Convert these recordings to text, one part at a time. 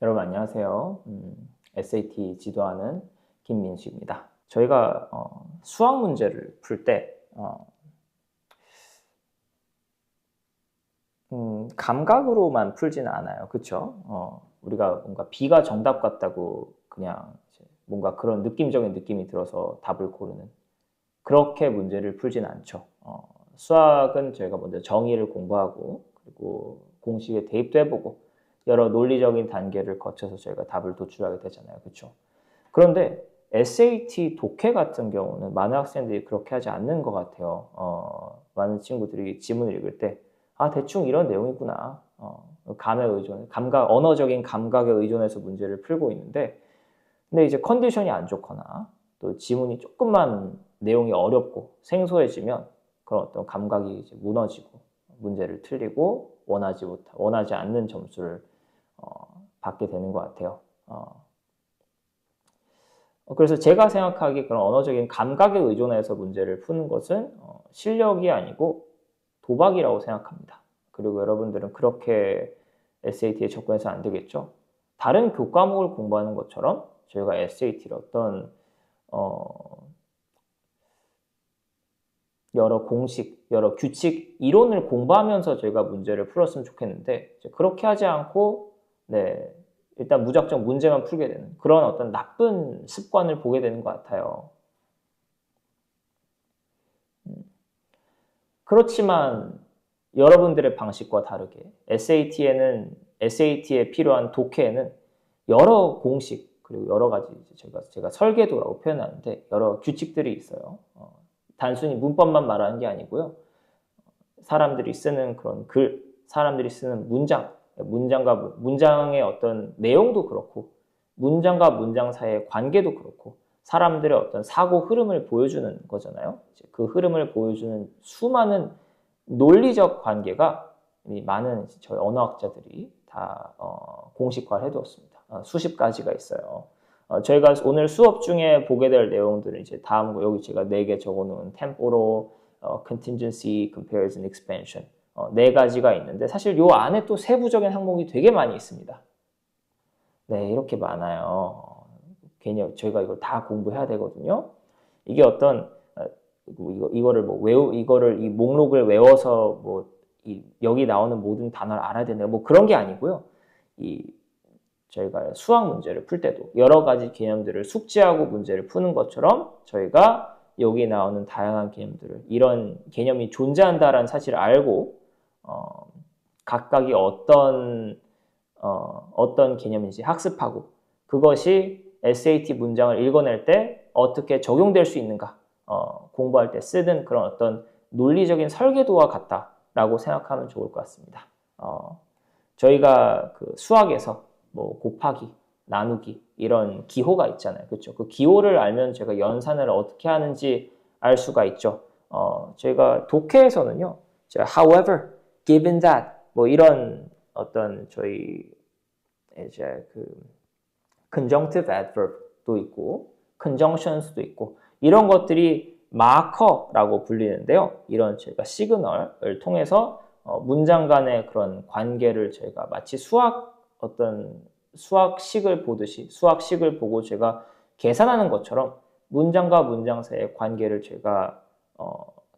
여러분 안녕하세요. SAT 지도하는 김민수입니다. 저희가 수학 문제를 풀 때 감각으로만 풀지는 않아요. 그렇죠? 우리가 뭔가 B가 정답 같다고 그냥 뭔가 그런 느낌적인 느낌이 들어서 답을 고르는 그렇게 문제를 풀지는 않죠. 수학은 저희가 먼저 정의를 공부하고 그리고 공식에 대입도 해보고 여러 논리적인 단계를 거쳐서 저희가 답을 도출하게 되잖아요. 그렇죠? 그런데 SAT 독해 같은 경우는 많은 학생들이 그렇게 하지 않는 것 같아요. 많은 친구들이 지문을 읽을 때 대충 이런 내용이구나. 감에 의존, 언어적인 감각에 의존해서 문제를 풀고 있는데 근데 이제 컨디션이 안 좋거나 또 지문이 조금만 내용이 어렵고 생소해지면 그런 어떤 감각이 이제 무너지고 문제를 틀리고 원하지 않는 점수를 받게 되는 것 같아요. 그래서 제가 생각하기에 그런 언어적인 감각에 의존해서 문제를 푸는 것은 실력이 아니고 도박이라고 생각합니다. 그리고 여러분들은 그렇게 SAT에 접근해서 안 되겠죠? 다른 교과목을 공부하는 것처럼 저희가 SAT를 어떤 여러 공식, 여러 규칙, 이론을 공부하면서 저희가 문제를 풀었으면 좋겠는데 그렇게 하지 않고 일단 무작정 문제만 풀게 되는 그런 어떤 나쁜 습관을 보게 되는 것 같아요. 그렇지만 여러분들의 방식과 다르게 SAT에 필요한 독해에는 여러 공식 그리고 여러 가지 제가 설계도라고 표현하는데 여러 규칙들이 있어요. 단순히 문법만 말하는 게 아니고요. 사람들이 쓰는 그런 글, 사람들이 쓰는 문장의 어떤 내용도 그렇고 문장과 문장 사이의 관계도 그렇고 사람들의 어떤 사고 흐름을 보여주는 거잖아요. 그 흐름을 보여주는 수많은 논리적 관계가 많은 저희 언어학자들이 다 공식화를 해두었습니다. 수십 가지가 있어요. 저희가 오늘 수업 중에 보게 될 내용들은 이제 다음 거 여기 제가 4개 적어놓은 temporal, contingency, comparison, expansion 4가지가 있는데 사실 요 안에 또 세부적인 항목이 되게 많이 있습니다. 네, 이렇게 많아요. 개념 저희가 이걸 다 공부해야 되거든요. 이게 어떤 이거를 이 목록을 외워서 여기 나오는 모든 단어를 알아야 되네요. 그런 게 아니고요. 저희가 수학 문제를 풀 때도 여러 가지 개념들을 숙지하고 문제를 푸는 것처럼 저희가 여기 나오는 다양한 개념들을 이런 개념이 존재한다라는 사실을 알고 각각이 어떤 개념인지 학습하고 그것이 SAT 문장을 읽어낼 때 어떻게 적용될 수 있는가 공부할 때 쓰는 그런 어떤 논리적인 설계도와 같다라고 생각하면 좋을 것 같습니다. 저희가 그 수학에서 곱하기, 나누기 이런 기호가 있잖아요. 그렇죠? 그 기호를 알면 제가 연산을 어떻게 하는지 알 수가 있죠. 저희가 독해에서는요. however, given that 이런 어떤 저희 이제 그 conjunctive adverb도 있고 conjunctions도 있고 이런 것들이 마커라고 불리는데요. 이런 저희가 시그널을 통해서 문장 간의 그런 관계를 저희가 마치 수학식을 보고 제가 계산하는 것처럼 문장과 문장 사이의 관계를 제가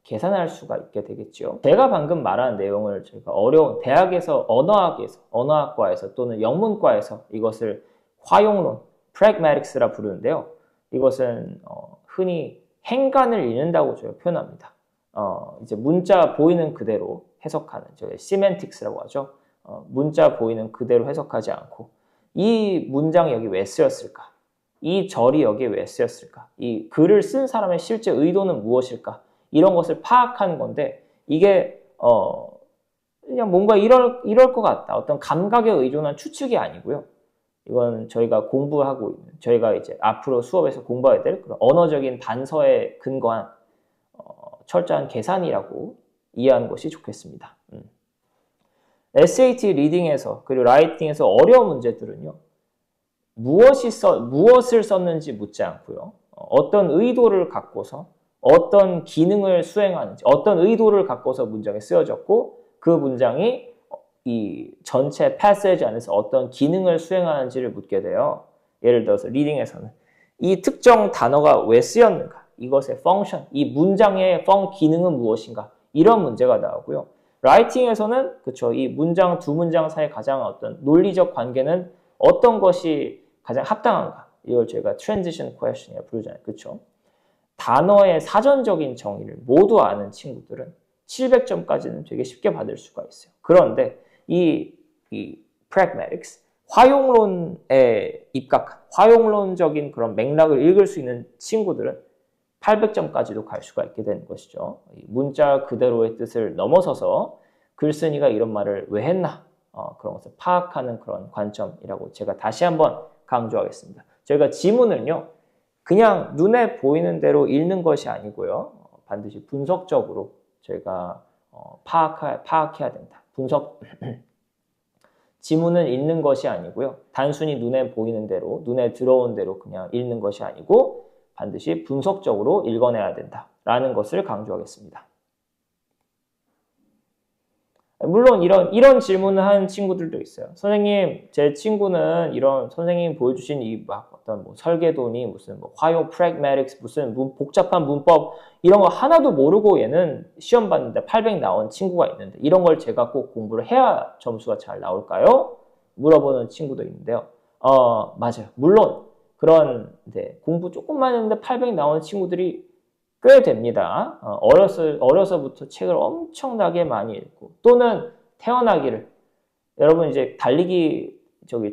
계산할 수가 있게 되겠죠. 제가 방금 말한 내용을 저희가 대학에서 언어학과에서 또는 영문과에서 이것을 화용론, pragmatics라 부르는데요. 이것은 흔히 행간을 읽는다고 저희가 표현합니다. 이제 문자 보이는 그대로 해석하는 저희 semantics라고 하죠. 문자 보이는 그대로 해석하지 않고 이 문장이 여기 왜 쓰였을까? 이 절이 여기에 왜 쓰였을까? 이 글을 쓴 사람의 실제 의도는 무엇일까? 이런 것을 파악하는 건데 이게 그냥 뭔가 이럴 것 같다. 어떤 감각에 의존한 추측이 아니고요. 이건 저희가 공부하고 있는 저희가 이제 앞으로 수업에서 공부해야 될 그런 언어적인 단서에 근거한 철저한 계산이라고 이해하는 것이 좋겠습니다. SAT 리딩에서 그리고 라이팅에서 어려운 문제들은요. 무엇을 썼는지 묻지 않고요. 어떤 의도를 갖고서 어떤 기능을 수행하는지 어떤 의도를 갖고서 문장에 쓰여졌고 그 문장이 이 전체 패시지 안에서 어떤 기능을 수행하는지를 묻게 돼요. 예를 들어서 리딩에서는 이 특정 단어가 왜 쓰였는가, 이것의 펑션, 이 문장의 기능은 무엇인가, 이런 문제가 나오고요. 라이팅에서는 그쵸, 이 문장 두 문장 사이 가장 어떤 논리적 관계는 어떤 것이 가장 합당한가, 이걸 저희가 transition question이라고 부르잖아요. 그쵸? 단어의 사전적인 정의를 모두 아는 친구들은 700점까지는 되게 쉽게 받을 수가 있어요. 그런데 이 pragmatics, 화용론에 입각한 화용론적인 그런 맥락을 읽을 수 있는 친구들은 800점까지도 갈 수가 있게 되는 것이죠. 문자 그대로의 뜻을 넘어서서 글쓴이가 이런 말을 왜 했나, 그런 것을 파악하는 그런 관점이라고 제가 다시 한번 강조하겠습니다. 저희가 지문을요, 그냥 눈에 보이는 대로 읽는 것이 아니고요, 반드시 분석적으로 저희가 파악해야 된다. 지문은 읽는 것이 아니고요, 단순히 눈에 보이는 대로, 눈에 들어온 대로 그냥 읽는 것이 아니고 반드시 분석적으로 읽어내야 된다라는 것을 강조하겠습니다. 물론 이런 질문을 하는 친구들도 있어요. 선생님, 제 친구는 이런 선생님이 보여주신 이 막 어떤 뭐 설계도니 무슨 뭐 화용 pragmatics 무슨 복잡한 문법 이런 거 하나도 모르고 얘는 시험 봤는데 800 나온 친구가 있는데 이런 걸 제가 꼭 공부를 해야 점수가 잘 나올까요? 물어보는 친구도 있는데요. 맞아요. 물론 그런 공부 조금만 했는데 800 나오는 친구들이 꽤 됩니다. 어려서부터 책을 엄청나게 많이 읽고 또는 태어나기를, 여러분 이제 달리기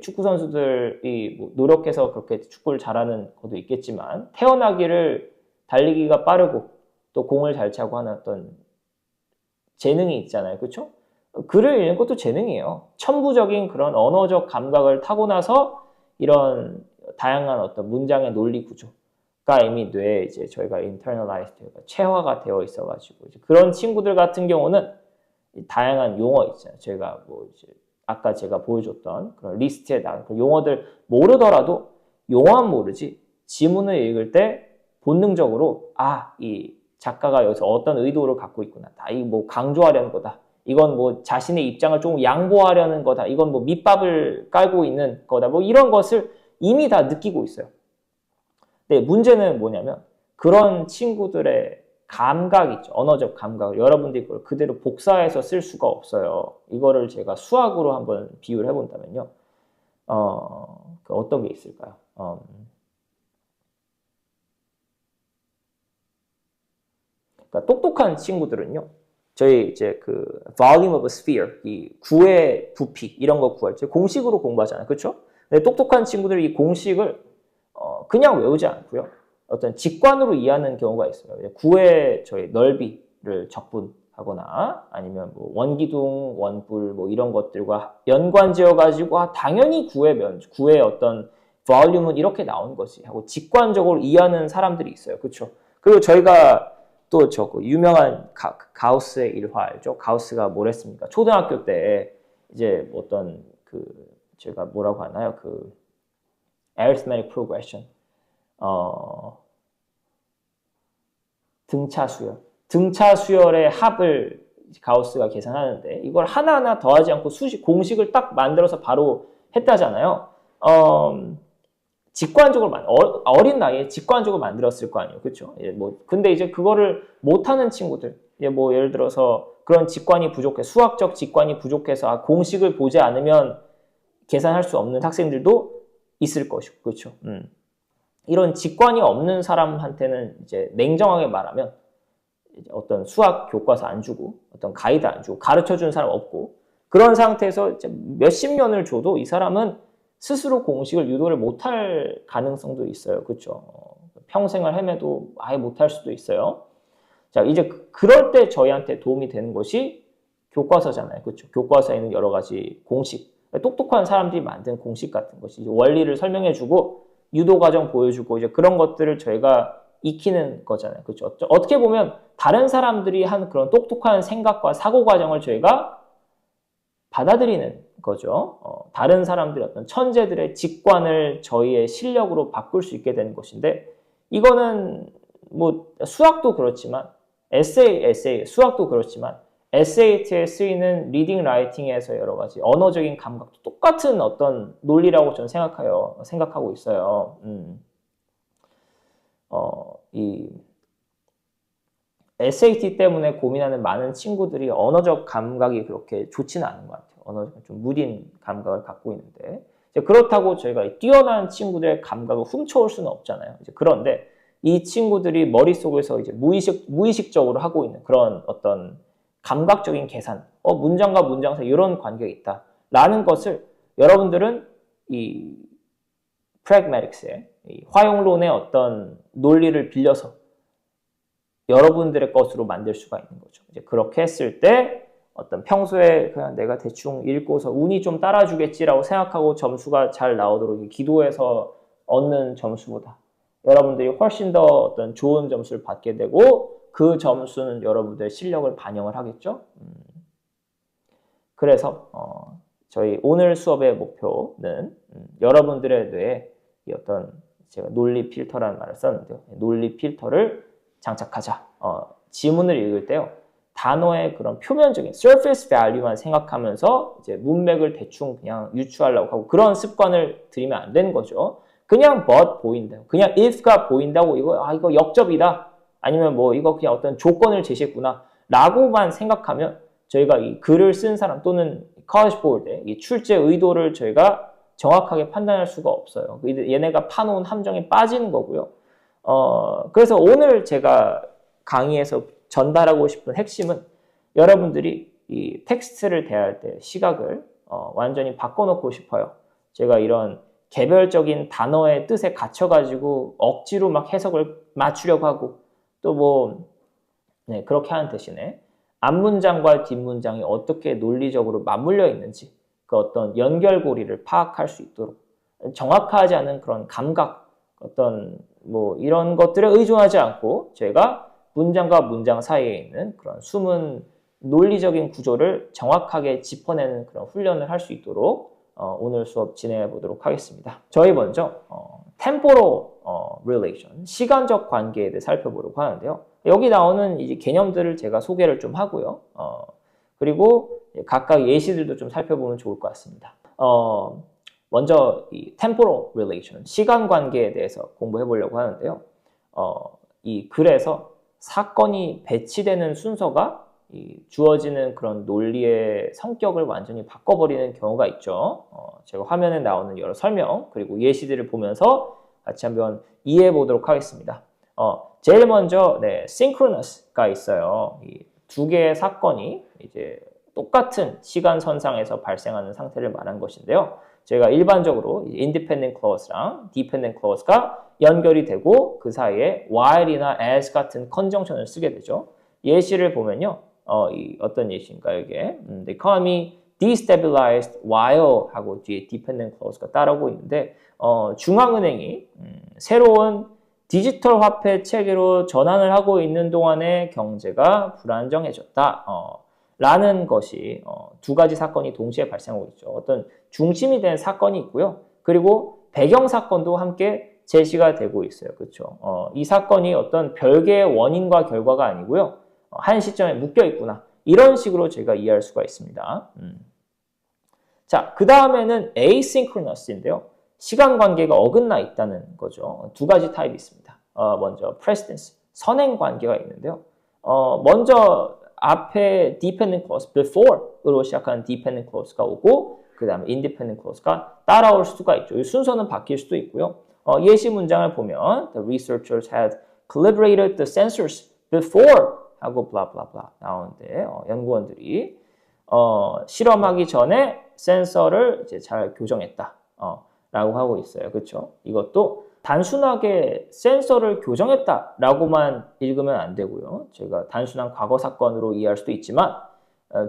축구 선수들이 뭐 노력해서 그렇게 축구를 잘하는 것도 있겠지만 태어나기를 달리기가 빠르고 또 공을 잘 차고 하는 어떤 재능이 있잖아요. 그렇죠? 글을 읽는 것도 재능이에요. 천부적인 그런 언어적 감각을 타고나서 이런 다양한 어떤 문장의 논리 구조가 이미 뇌에 이제 저희가 internalize 되고 체화가 되어 있어가지고 이제 그런 친구들 같은 경우는 다양한 용어 있잖아요. 저희가 뭐 이제 아까 제가 보여줬던 그런 리스트에 나온 그 용어들 모르더라도 용어만 모르지 지문을 읽을 때 본능적으로 이 작가가 여기서 어떤 의도를 갖고 있구나. 이 뭐 강조하려는 거다. 이건 뭐 자신의 입장을 조금 양보하려는 거다. 이건 뭐 밑밥을 깔고 있는 거다. 뭐 이런 것을 이미 다 느끼고 있어요. 근데 문제는 뭐냐면 그런 친구들의 감각 있죠. 언어적 감각을 여러분들이 그걸 그대로 복사해서 쓸 수가 없어요. 이거를 제가 수학으로 한번 비유를 해본다면요. 어떤 게 있을까요? 그러니까 똑똑한 친구들은요. 저희 이제 그 volume of a sphere, 이 구의 부피 이런 거 구할 때 공식으로 공부하잖아요. 그렇죠? 근데 똑똑한 친구들이 이 공식을 그냥 외우지 않고요. 어떤 직관으로 이해하는 경우가 있어요. 구의 저희 넓이를 적분하거나 아니면 뭐 원기둥, 원뿔 뭐 이런 것들과 연관지어 가지고 당연히 구의 어떤 볼륨은 이렇게 나온 거지 하고 직관적으로 이해하는 사람들이 있어요. 그렇죠? 그리고 저희가 또 유명한 가우스의 일화 알죠? 가우스가 뭘 했습니까? 초등학교 때 이제 어떤 제가 뭐라고 하나요? arithmetic progression. 등차 수열의 합을 가우스가 계산하는데 이걸 하나하나 더하지 않고 공식을 딱 만들어서 바로 했다잖아요. 직관적으로 어린 나이에 직관적으로 만들었을 거 아니에요. 그렇죠? 근데 이제 그거를 못하는 친구들, 뭐 예를 들어서 그런 직관이 부족해, 수학적 직관이 부족해서 공식을 보지 않으면 계산할 수 없는 학생들도 있을 것이고, 그렇죠? 이런 직관이 없는 사람한테는 이제 냉정하게 말하면 이제 어떤 수학 교과서 안 주고 어떤 가이드 안 주고 가르쳐 주는 사람 없고 그런 상태에서 이제 몇십 년을 줘도 이 사람은 스스로 공식을 유도를 못할 가능성도 있어요. 그렇죠? 평생을 헤매도 아예 못할 수도 있어요. 자, 이제 그럴 때 저희한테 도움이 되는 것이 교과서잖아요. 그렇죠? 교과서에는 여러 가지 공식, 똑똑한 사람들이 만든 공식 같은 것이 원리를 설명해주고 유도 과정 보여주고 이제 그런 것들을 저희가 익히는 거잖아요. 그렇죠? 어떻게 보면 다른 사람들이 한 그런 똑똑한 생각과 사고 과정을 저희가 받아들이는 거죠. 다른 사람들의 어떤 천재들의 직관을 저희의 실력으로 바꿀 수 있게 되는 것인데 이거는 뭐 수학도 그렇지만 에세이 수학도 그렇지만 SAT에 쓰이는 리딩, 라이팅에서 여러 가지 언어적인 감각도 똑같은 어떤 논리라고 저는 생각하고 있어요. 이 SAT 때문에 고민하는 많은 친구들이 언어적 감각이 그렇게 좋지는 않은 것 같아요. 언어적 좀 무딘 감각을 갖고 있는데 그렇다고 저희가 뛰어난 친구들의 감각을 훔쳐올 수는 없잖아요. 그런데 이 친구들이 머릿속에서 이제 무의식적으로 하고 있는 그런 어떤 감각적인 계산, 문장과 문장 사이 이런 관계가 있다. 라는 것을 여러분들은 이 pragmatics의 이 화용론의 어떤 논리를 빌려서 여러분들의 것으로 만들 수가 있는 거죠. 이제 그렇게 했을 때 어떤 평소에 그냥 내가 대충 읽고서 운이 좀 따라주겠지라고 생각하고 점수가 잘 나오도록 기도해서 얻는 점수보다 여러분들이 훨씬 더 어떤 좋은 점수를 받게 되고 그 점수는 여러분들의 실력을 반영을 하겠죠. 그래서 저희 오늘 수업의 목표는 여러분들의 뇌에 이 어떤 제가 논리 필터라는 말을 썼는데요. 논리 필터를 장착하자. 지문을 읽을 때요. 단어의 그런 표면적인 surface value만 생각하면서 이제 문맥을 대충 그냥 유추하려고 하고 그런 습관을 들이면 안 되는 거죠. 그냥 but 보인다. 그냥 if가 보인다고 이거 역접이다. 아니면 뭐 이거 그냥 어떤 조건을 제시했구나. 라고만 생각하면 저희가 이 글을 쓴 사람 또는 college board의 이 출제 의도를 저희가 정확하게 판단할 수가 없어요. 얘네가 파놓은 함정에 빠지는 거고요. 그래서 오늘 제가 강의에서 전달하고 싶은 핵심은 여러분들이 이 텍스트를 대할 때 시각을 완전히 바꿔놓고 싶어요. 제가 이런 개별적인 단어의 뜻에 갇혀가지고 억지로 막 해석을 맞추려고 하고 또 뭐 그렇게 하는 대신에 앞문장과 뒷문장이 어떻게 논리적으로 맞물려 있는지 그 어떤 연결고리를 파악할 수 있도록 정확하지 않은 그런 감각 어떤 뭐 이런 것들에 의존하지 않고 제가 문장과 문장 사이에 있는 그런 숨은 논리적인 구조를 정확하게 짚어내는 그런 훈련을 할 수 있도록 오늘 수업 진행해 보도록 하겠습니다. 저희 먼저 temporal relation, 시간적 관계에 대해 살펴보려고 하는데요. 여기 나오는 이제 개념들을 제가 소개를 좀 하고요. 그리고 각각 예시들도 좀 살펴보면 좋을 것 같습니다. 먼저 이 temporal relation, 시간 관계에 대해서 공부해 보려고 하는데요. 이 글에서 사건이 배치되는 순서가 이 주어지는 그런 논리의 성격을 완전히 바꿔버리는 경우가 있죠. 제가 화면에 나오는 여러 설명 그리고 예시들을 보면서 같이 한번 이해해 보도록 하겠습니다. 제일 먼저 synchronous가 있어요. 이 두 개의 사건이 이제 똑같은 시간선상에서 발생하는 상태를 말한 것인데요. 제가 일반적으로 independent clause랑 dependent clause가 연결이 되고 그 사이에 while이나 as 같은 컨정션을 쓰게 되죠. 예시를 보면요. 어떤 예시인가요, 이게? The economy destabilized while 하고 뒤에 dependent clause가 따라오고 있는데 중앙은행이 새로운 디지털 화폐 체계로 전환을 하고 있는 동안에 경제가 불안정해졌다. 라는 것이 두 가지 사건이 동시에 발생하고 있죠. 어떤 중심이 된 사건이 있고요. 그리고 배경 사건도 함께 제시가 되고 있어요. 그렇죠? 이 사건이 어떤 별개의 원인과 결과가 아니고요. 한 시점에 묶여 있구나. 이런 식으로 제가 이해할 수가 있습니다. 자, 그 다음에는 asynchronous인데요. 시간 관계가 어긋나 있다는 거죠. 두 가지 타입이 있습니다. 먼저 precedence, 선행 관계가 있는데요. 먼저 앞에 dependent clause, before으로 시작하는 dependent clause가 오고 그 다음에 independent clause가 따라올 수가 있죠. 이 순서는 바뀔 수도 있고요. 예시 문장을 보면 the researchers had calibrated the sensors before 하고 blah blah blah 나오는데 연구원들이 실험하기 전에 센서를 이제 잘 교정했다 라고 하고 있어요. 그렇죠? 이것도 단순하게 센서를 교정했다라고만 읽으면 안 되고요. 제가 단순한 과거 사건으로 이해할 수도 있지만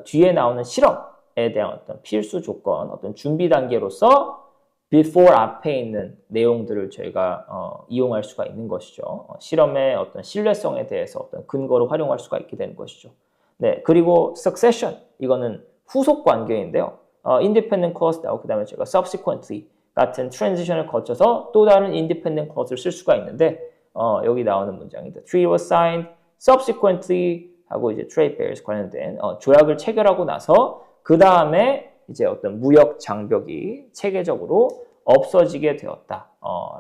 뒤에 나오는 실험에 대한 어떤 필수 조건, 어떤 준비 단계로서 before 앞에 있는 내용들을 저희가 이용할 수가 있는 것이죠. 실험의 어떤 신뢰성에 대해서 어떤 근거로 활용할 수가 있게 되는 것이죠. 네, 그리고 succession 이거는 후속 관계인데요. independent clause 나오고 그다음에 제가 subsequently 같은 트랜지션을 거쳐서 또 다른 independent clause를 쓸 수가 있는데 여기 나오는 문장이 The treaty was signed subsequently 하고 이제 trade barriers 관련된 조약을 체결하고 나서 그 다음에 이제 어떤 무역 장벽이 체계적으로 없어지게 되었다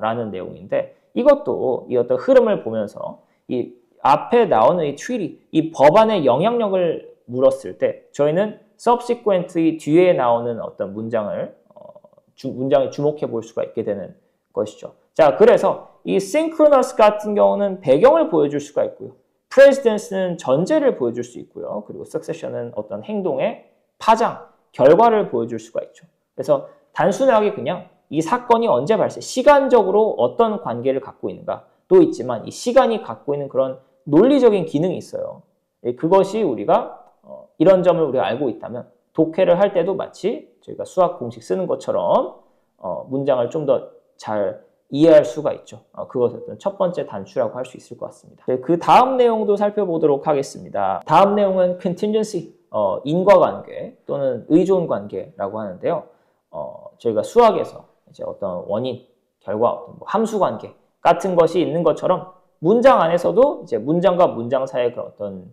라는 내용인데 이것도 이 어떤 흐름을 보면서 이 앞에 나오는 이 treaty, 이 법안의 영향력을 물었을 때 저희는 subsequently 뒤에 나오는 어떤 문장에 주목해 볼 수가 있게 되는 것이죠. 자, 그래서 이 synchronous 같은 경우는 배경을 보여줄 수가 있고요. precedence는 전제를 보여줄 수 있고요. 그리고 succession은 어떤 행동의 파장, 결과를 보여줄 수가 있죠. 그래서 단순하게 그냥 이 사건이 언제 발생, 시간적으로 어떤 관계를 갖고 있는가도 있지만 이 시간이 갖고 있는 그런 논리적인 기능이 있어요. 그것이 우리가 이런 점을 우리가 알고 있다면 독해를 할 때도 마치 저희가 수학 공식 쓰는 것처럼 문장을 좀 더 잘 이해할 수가 있죠. 그것을 어떤 첫 번째 단추라고 할 수 있을 것 같습니다. 그 다음 내용도 살펴보도록 하겠습니다. 다음 내용은 contingency, 인과관계 또는 의존관계라고 하는데요. 저희가 수학에서 이제 어떤 원인, 결과, 어떤 뭐 함수관계 같은 것이 있는 것처럼 문장 안에서도 이제 문장과 문장 사이의 그런 어떤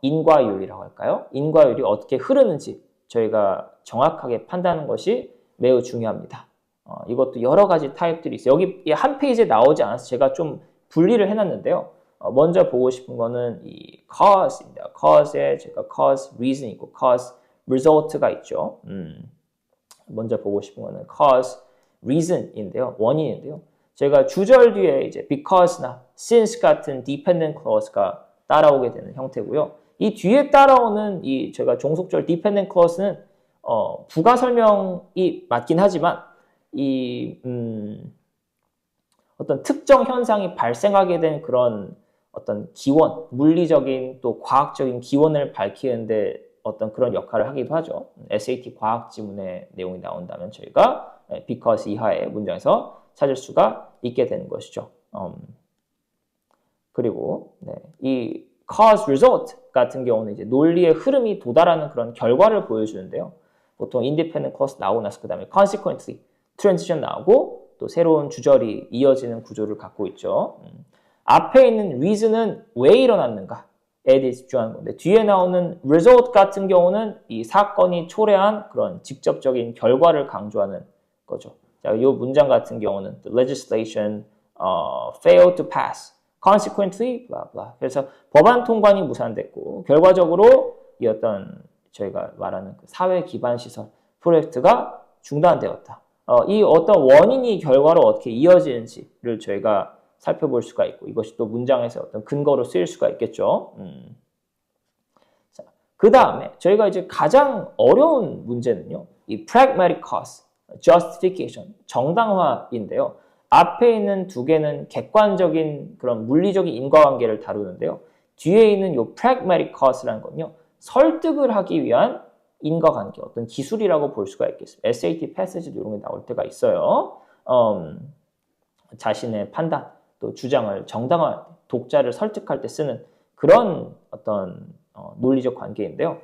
인과율이라고 할까요? 인과율이 어떻게 흐르는지 저희가 정확하게 판단하는 것이 매우 중요합니다. 이것도 여러 가지 타입들이 있어요. 여기 한 페이지에 나오지 않아서 제가 좀 분리를 해놨는데요. 먼저 보고 싶은 거는 이 cause입니다. cause에 제가 cause reason 있고 cause result가 있죠. 먼저 보고 싶은 거는 cause reason인데요. 원인인데요. 제가 주절 뒤에 이제 because나 since 같은 dependent clause가 따라오게 되는 형태고요. 이 뒤에 따라오는 이 제가 종속절 dependent clause는 부가 설명이 맞긴 하지만 이 어떤 특정 현상이 발생하게 된 그런 어떤 기원, 물리적인 또 과학적인 기원을 밝히는데 어떤 그런 역할을 하기도 하죠. SAT 과학 지문의 내용이 나온다면 저희가 because 이하의 문장에서 찾을 수가 있게 되는 것이죠. 그리고 이 cause result 같은 경우는 이제 논리의 흐름이 도달하는 그런 결과를 보여주는데요. 보통 independent clause 나오고 나서 그 다음에 consequently, transition 나오고 또 새로운 주절이 이어지는 구조를 갖고 있죠. 앞에 있는 reason은 왜 일어났는가에 대해 집중하는 건데 뒤에 나오는 result 같은 경우는 이 사건이 초래한 그런 직접적인 결과를 강조하는 거죠. 자, 이 문장 같은 경우는 the legislation failed to pass. consequently, blah blah. 그래서 법안 통관이 무산됐고 결과적으로 이 어떤 저희가 말하는 그 사회 기반 시설 프로젝트가 중단되었다. 이 어떤 원인이 결과로 어떻게 이어지는지를 저희가 살펴볼 수가 있고 이것이 또 문장에서 어떤 근거로 쓰일 수가 있겠죠. 자, 그 다음에 저희가 이제 가장 어려운 문제는요. 이 pragmatic cause, justification, 정당화인데요. 앞에 있는 두 개는 객관적인 그런 물리적인 인과관계를 다루는데요. 뒤에 있는 이 pragmatic cause라는 건요. 설득을 하기 위한 인과관계, 어떤 기술이라고 볼 수가 있겠습니다. SAT 패스지도 이런 게 나올 때가 있어요. 자신의 판단, 또 주장을 정당화할 때, 독자를 설득할 때 쓰는 그런 어떤 논리적 관계인데요.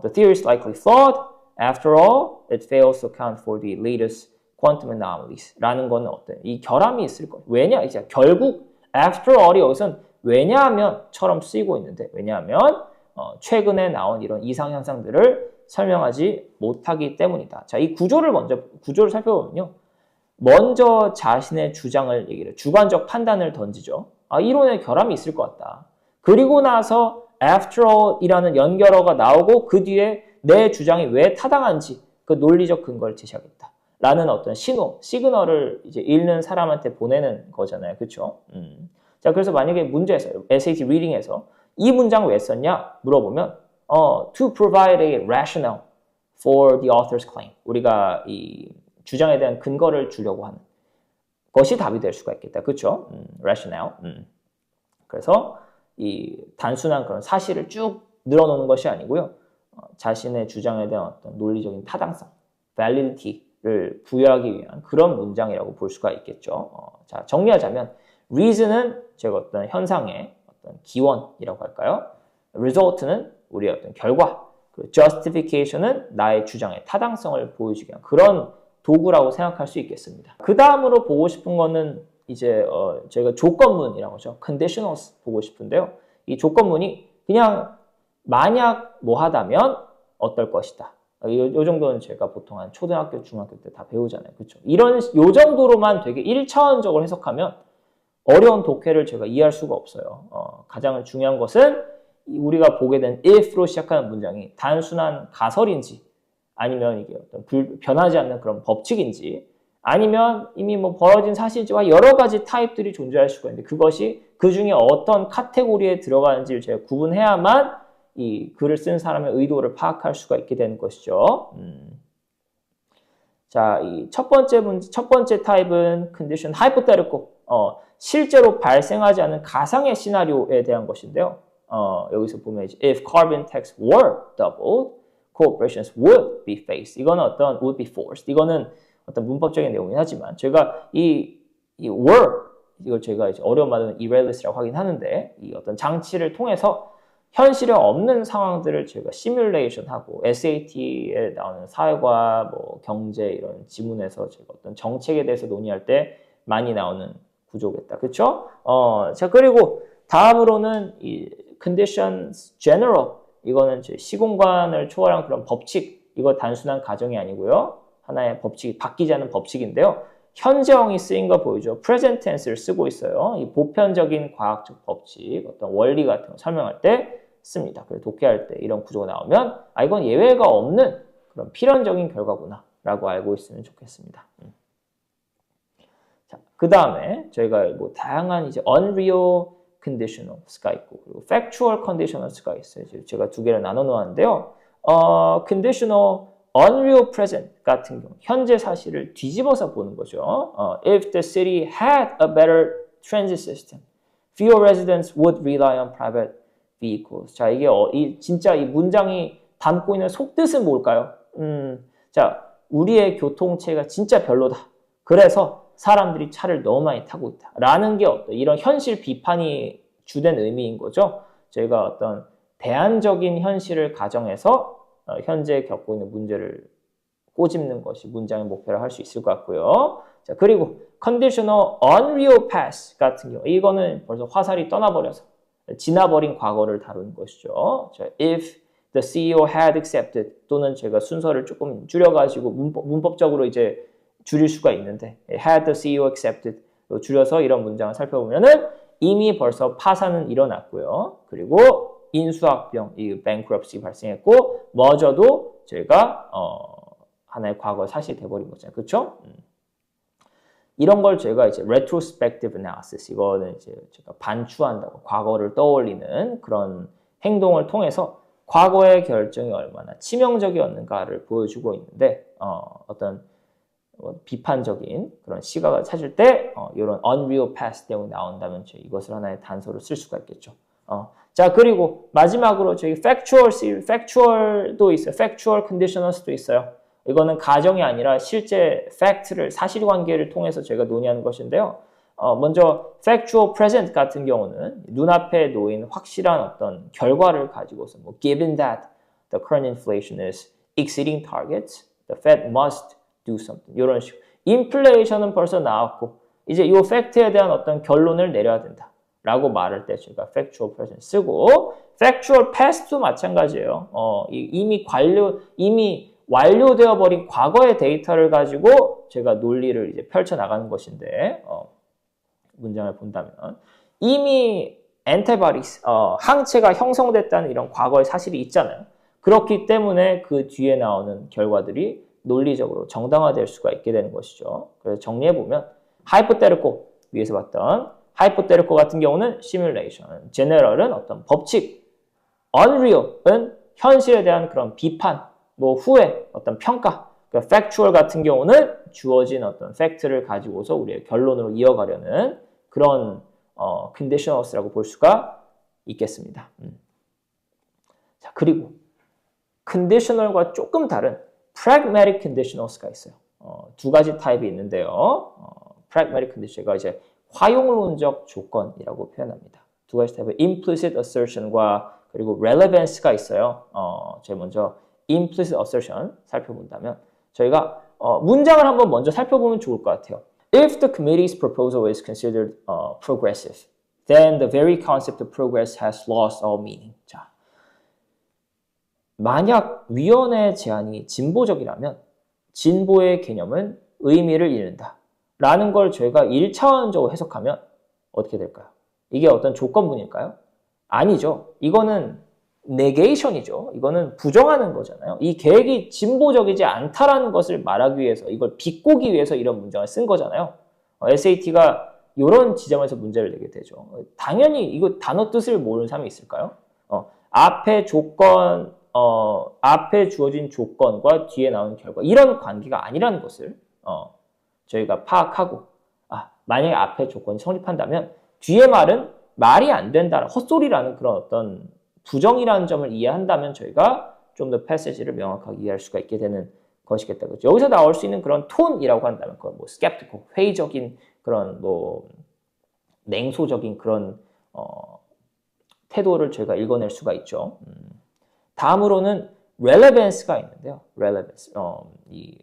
The theory is likely flawed. After all, it fails to account for the latest quantum anomalies. 라는 거는 어때요? 이 결함이 있을 거예요. 왜냐? 이제 결국 after all이 여기서는 왜냐하면처럼 쓰이고 있는데 왜냐하면 최근에 나온 이런 이상 현상들을 설명하지 못하기 때문이다. 자, 이 구조를 살펴보면요. 먼저 자신의 주장을 얘기를, 주관적 판단을 던지죠. 이론에 결함이 있을 것 같다. 그리고 나서 after all이라는 연결어가 나오고 그 뒤에 내 주장이 왜 타당한지 그 논리적 근거를 제시하겠다. 라는 어떤 시그널을 이제 읽는 사람한테 보내는 거잖아요. 그렇죠? 자, 그래서 만약에 문제에서 SAT 리딩에서 이 문장 왜 썼냐 물어보면 to provide a rationale for the author's claim. 우리가 이 주장에 대한 근거를 주려고 하는 것이 답이 될 수가 있겠다. 그렇죠? rationale. 그래서 이 단순한 그런 사실을 쭉 늘어놓는 것이 아니고요. 자신의 주장에 대한 어떤 논리적인 타당성, validity를 부여하기 위한 그런 문장이라고 볼 수가 있겠죠. 자, 정리하자면 reason은 제가 어떤 현상의 어떤 기원이라고 할까요? result는 우리의 어떤 결과, 그 justification은 나의 주장의 타당성을 보여주기 위한 그런 도구라고 생각할 수 있겠습니다. 그 다음으로 보고 싶은 거는 이제 저희가 조건문이라고 하죠. conditionals 보고 싶은데요. 이 조건문이 그냥 만약 뭐 하다면 어떨 것이다. 요 정도는 제가 보통 한 초등학교, 중학교 때 다 배우잖아요. 그렇죠? 요 정도로만 되게 1차원적으로 해석하면 어려운 독해를 제가 이해할 수가 없어요. 가장 중요한 것은 우리가 보게 된 if로 시작하는 문장이 단순한 가설인지 아니면 이게 어떤 변하지 않는 그런 법칙인지 아니면 이미 뭐 벌어진 사실과 여러 가지 타입들이 존재할 수가 있는데 그것이 그 중에 어떤 카테고리에 들어가는지를 제가 구분해야만 이 글을 쓴 사람의 의도를 파악할 수가 있게 되는 것이죠. 자, 이 첫 번째 타입은 condition hypothetical. 실제로 발생하지 않은 가상의 시나리오에 대한 것인데요. 여기서 보면 이제 if carbon tax were doubled, corporations would be faced. 이거는 어떤 would be forced. 이거는 어떤 문법적인 내용이긴 하지만 제가 이 were 이걸 제가 이제 어려운 말은 irrealis라고 하긴 하는데 이 어떤 장치를 통해서 현실에 없는 상황들을 제가 시뮬레이션하고 SAT에 나오는 사회과 뭐 경제 이런 지문에서 제가 어떤 정책에 대해서 논의할 때 많이 나오는 구조겠다. 그렇죠? 자 그리고 다음으로는 이 conditions general 이거는 시공간을 초월한 그런 법칙 이거 단순한 가정이 아니고요. 하나의 법칙이 바뀌지 않는 법칙인데요. 현재형이 쓰인 거 보이죠? present tense를 쓰고 있어요. 이 보편적인 과학적 법칙, 어떤 원리 같은 거 설명할 때 씁니다. 그래서 독해할 때 이런 구조가 나오면 이건 예외가 없는 그런 필연적인 결과구나 라고 알고 있으면 좋겠습니다. 자, 그 다음에 저희가 뭐 다양한 이제 unreal conditionals가 있고 그리고 factual conditionals가 있어요. 제가 두 개를 나눠 놓았는데요. conditional unreal present 같은 경우 현재 사실을 뒤집어서 보는 거죠. If the city had a better transit system, fewer residents would rely on private vehicles. 자, 이게 진짜 이 문장이 담고 있는 속뜻은 뭘까요? 자, 우리의 교통체가 진짜 별로다. 그래서 사람들이 차를 너무 많이 타고 있다. 라는 게 이런 현실 비판이 주된 의미인 거죠. 저희가 어떤 대안적인 현실을 가정해서 현재 겪고 있는 문제를 꼬집는 것이 문장의 목표를 할 수 있을 것 같고요. 자, 그리고 conditional unreal past 같은 경우 이거는 벌써 화살이 떠나버려서 지나버린 과거를 다루는 것이죠. 자, if the CEO had accepted 또는 제가 순서를 조금 줄여가지고 문법적으로 이제 줄일 수가 있는데 had the CEO accepted 줄여서 이런 문장을 살펴보면은 이미 벌써 파산은 일어났고요. 그리고 인수합병, 이 bankruptcy 발생했고 머저도 저희가 하나의 과거 사실이 돼버린 거잖아요. 그렇죠? 이런 걸 제가 이제 retrospective analysis 이거는 이제 제가 반추한다고 과거를 떠올리는 그런 행동을 통해서 과거의 결정이 얼마나 치명적이었는가를 보여주고 있는데 어떤 비판적인 그런 시각을 찾을 때 이런 unreal past 때문에 나온다면 이것을 하나의 단서로 쓸 수가 있겠죠. 자 그리고 마지막으로 저희 factual도 있어요. factual conditionals도 있어요. 이거는 가정이 아니라 실제 팩트를 사실관계를 통해서 제가 논의하는 것인데요. 먼저 factual present 같은 경우는 눈앞에 놓인 확실한 어떤 결과를 가지고서 뭐 given that the current inflation is exceeding targets, the Fed must do something 이런 식으로 인플레이션은 벌써 나왔고 이제 이 팩트에 대한 어떤 결론을 내려야 된다 라고 말할 때 제가 factual present 쓰고 factual past도 마찬가지예요. 이미 완료되어 버린 과거의 데이터를 가지고 제가 논리를 이제 펼쳐 나가는 것인데 문장을 본다면 이미 antibodies 항체가 형성됐다는 이런 과거의 사실이 있잖아요. 그렇기 때문에 그 뒤에 나오는 결과들이 논리적으로 정당화될 수가 있게 되는 것이죠. 그래서 정리해 보면 hypothetical 위에서 봤던 hypothetical 같은 경우는 simulation, general은 어떤 법칙, unreal은 현실에 대한 그런 비판, 뭐 후회, 어떤 평가, 그러니까 factual 같은 경우는 주어진 어떤 팩트를 가지고서 우리의 결론으로 이어가려는 그런 conditionals라고 볼 수가 있겠습니다. 자 그리고 conditional과 조금 다른 pragmatic conditionals가 있어요. 두 가지 타입이 있는데요. pragmatic conditional가 이제 활용론적 조건이라고 표현합니다. 두 가지 타입의 implicit assertion과 그리고 relevance가 있어요. 제가 먼저 implicit assertion 살펴본다면 저희가 문장을 한번 먼저 살펴보면 좋을 것 같아요. If the committee's proposal is considered progressive, then the very concept of progress has lost all meaning. 자, 만약 위원의 제안이 진보적이라면 진보의 개념은 의미를 잃는다. 라는 걸 저희가 1차원적으로 해석하면 어떻게 될까요? 이게 어떤 조건문일까요? 아니죠. 이거는 negation이죠. 이거는 부정하는 거잖아요. 이 계획이 진보적이지 않다라는 것을 말하기 위해서, 이걸 비꼬기 위해서 이런 문장을 쓴 거잖아요. SAT가 이런 지점에서 문제를 내게 되죠. 당연히 이거 단어 뜻을 모르는 사람이 있을까요? 앞에 조건, 앞에 주어진 조건과 뒤에 나오는 결과, 이런 관계가 아니라는 것을 저희가 파악하고, 만약에 앞에 조건이 성립한다면 뒤에 말은 말이 안 된다, 헛소리라는 그런 어떤 부정이라는 점을 이해한다면 저희가 좀 더 패시지를 명확하게 이해할 수가 있게 되는 것이겠다. 그렇죠? 여기서 나올 수 있는 그런 톤이라고 한다면, 그건 뭐 skeptical, 회의적인 그런 뭐 냉소적인 그런 태도를 저희가 읽어낼 수가 있죠. 다음으로는 relevance가 있는데요. relevance. 이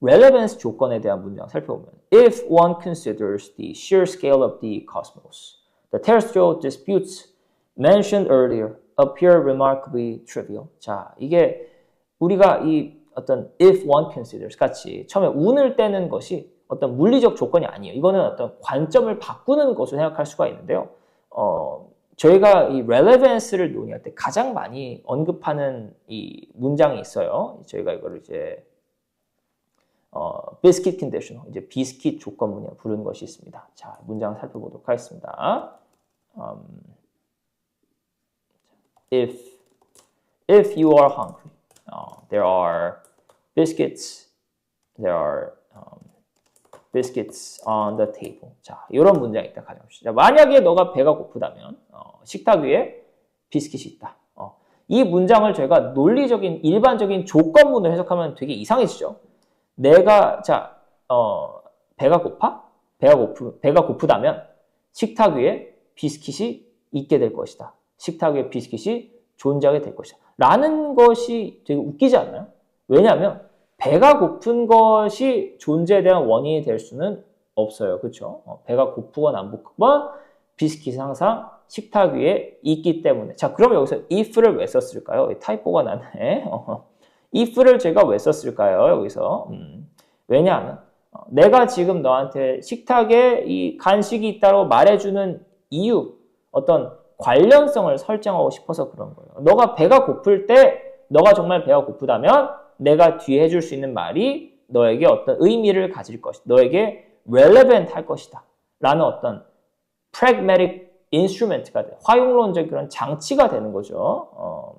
relevance 조건에 대한 문장 살펴보면 if one considers the sheer scale of the cosmos, the terrestrial disputes mentioned earlier appear remarkably trivial. 자, 이게 우리가 이 어떤 if one considers 같이 처음에 운을 떼는 것이 어떤 물리적 조건이 아니에요. 이거는 어떤 관점을 바꾸는 것으로 생각할 수가 있는데요. 저희가 이 relevance를 논의할 때 가장 많이 언급하는 이 문장이 있어요. 저희가 이거를 이제 biscuit conditional, 이제 비스킷 조건문이라고 부르는 것이 있습니다. 자, 문장 살펴보도록 하겠습니다. If you are hungry, there are biscuits on the table. 자, 이런 문장이 있다 가져봅시다. 만약에 너가 배가 고프다면 식탁 위에 비스킷이 있다. 이 문장을 저희가 논리적인 일반적인 조건문을 해석하면 되게 이상해지죠. 내가 배가 고파? 배가 고프다면 식탁 위에 비스킷이 있게 될 것이다. 식탁 위에 비스킷이 존재하게 될 것이다. 라는 것이 되게 웃기지 않나요? 왜냐하면 배가 고픈 것이 존재에 대한 원인이 될 수는 없어요. 그렇죠? 배가 고프건 안 고프건 비스킷은 항상 식탁 위에 있기 때문에. 자, 그럼 여기서 if를 왜 썼을까요? 타이포가 나네. if를 제가 왜 썼을까요? 여기서. 왜냐하면 내가 지금 너한테 식탁에 이 간식이 있다고 말해주는 이유, 어떤 관련성을 설정하고 싶어서 그런 거예요. 너가 배가 고플 때, 너가 정말 배가 고프다면 내가 뒤에 해줄 수 있는 말이 너에게 어떤 의미를 가질 것이다. 너에게 relevant 할 것이다. 라는 어떤 pragmatic instrument가 돼. 활용론적 그런 장치가 되는 거죠.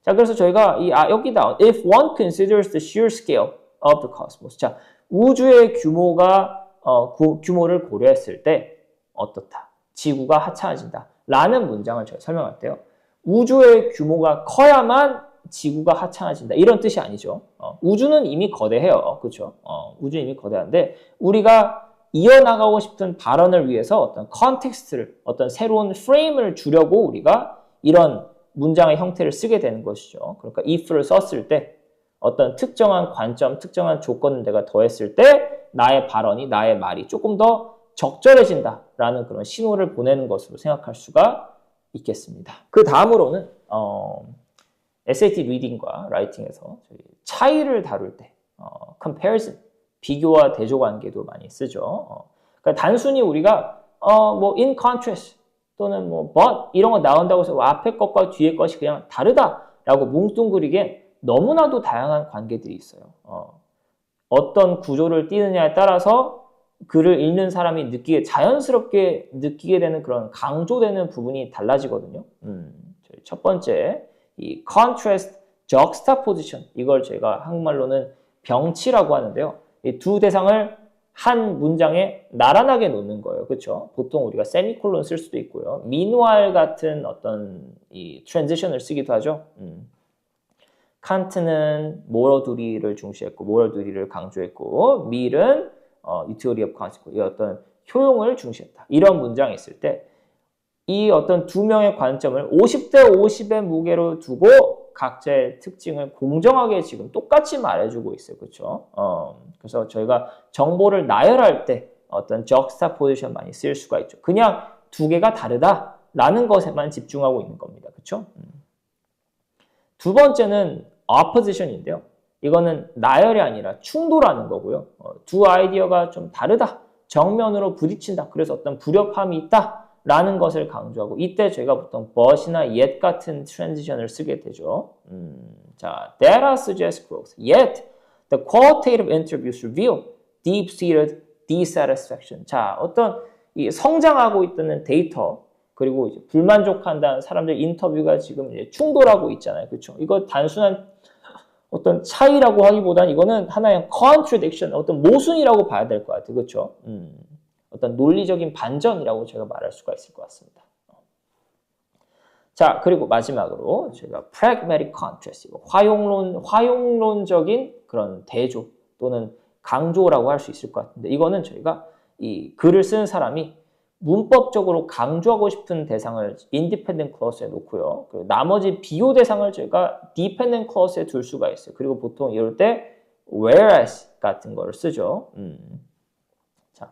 자, 그래서 저희가 여기 나온 if one considers the sheer scale of the cosmos. 자, 우주의 규모를 고려했을 때 어떻다? 지구가 하찮아진다. 라는 문장을 제가 설명할 때요. 우주의 규모가 커야만 지구가 하찮아진다. 이런 뜻이 아니죠. 우주는 이미 거대해요. 그렇죠? 우주는 이미 거대한데 우리가 이어나가고 싶은 발언을 위해서 어떤 컨텍스트를, 어떤 새로운 프레임을 주려고 우리가 이런 문장의 형태를 쓰게 되는 것이죠. 그러니까 if를 썼을 때 어떤 특정한 관점, 특정한 조건을 내가 더했을 때 나의 발언이, 나의 말이 조금 더 적절해진다라는 그런 신호를 보내는 것으로 생각할 수가 있겠습니다. 그 다음으로는 SAT 리딩과 라이팅에서 차이를 다룰 때 comparison, 비교와 대조 관계도 많이 쓰죠. 그러니까 단순히 우리가 뭐 in contrast 또는 뭐 but 이런 거 나온다고 해서 앞에 것과 뒤에 것이 그냥 다르다라고 뭉뚱그리기엔 너무나도 다양한 관계들이 있어요. 어떤 구조를 띄느냐에 따라서 글을 읽는 사람이 자연스럽게 느끼게 되는 그런 강조되는 부분이 달라지거든요. 첫 번째, 이 contrast, juxtaposition, 이걸 제가 한국말로는 병치라고 하는데요. 이 두 대상을 한 문장에 나란하게 놓는 거예요. 그렇죠? 보통 우리가 세미콜론 쓸 수도 있고요. meanwhile 같은 어떤 이 transition을 쓰기도 하죠. 칸트는 moral duty를 중시했고, moral duty를 강조했고, 밀은 utility of consequence, 이 어떤 효용을 중시했다. 이런 문장이 있을 때 이 어떤 두 명의 관점을 50대 50의 무게로 두고 각자의 특징을 공정하게 지금 똑같이 말해주고 있어요. 그렇죠? 그래서 저희가 정보를 나열할 때 어떤 juxtaposition 많이 쓸 수가 있죠. 그냥 두 개가 다르다라는 것에만 집중하고 있는 겁니다. 그렇죠? 두 번째는 opposition인데요. 이거는 나열이 아니라 충돌하는 거고요. 두 아이디어가 좀 다르다. 정면으로 부딪힌다. 그래서 어떤 불협함이 있다. 라는 것을 강조하고 이때 제가 보통 but이나 yet 같은 트랜지션을 쓰게 되죠. 자, data suggests growth. Yet, the qualitative interviews reveal deep-seated dissatisfaction. 자, 어떤 이 성장하고 있는 데이터 그리고 이제 불만족한다는 사람들 인터뷰가 지금 이제 충돌하고 있잖아요. 그렇죠? 이거 단순한 어떤 차이라고 하기보다는 이거는 하나의 contradiction, 어떤 모순이라고 봐야 될 것 같아요. 그렇죠? 어떤 논리적인 반전이라고 제가 말할 수가 있을 것 같습니다. 자, 그리고 마지막으로 제가 pragmatic contrast, 화용론적인 그런 대조 또는 강조라고 할 수 있을 것 같은데 이거는 저희가 이 글을 쓴 사람이 문법적으로 강조하고 싶은 대상을 independent clause에 놓고요. 그리고 나머지 비교 대상을 저희가 dependent clause에 둘 수가 있어요. 그리고 보통 이럴 때 whereas 같은 거를 쓰죠. 자,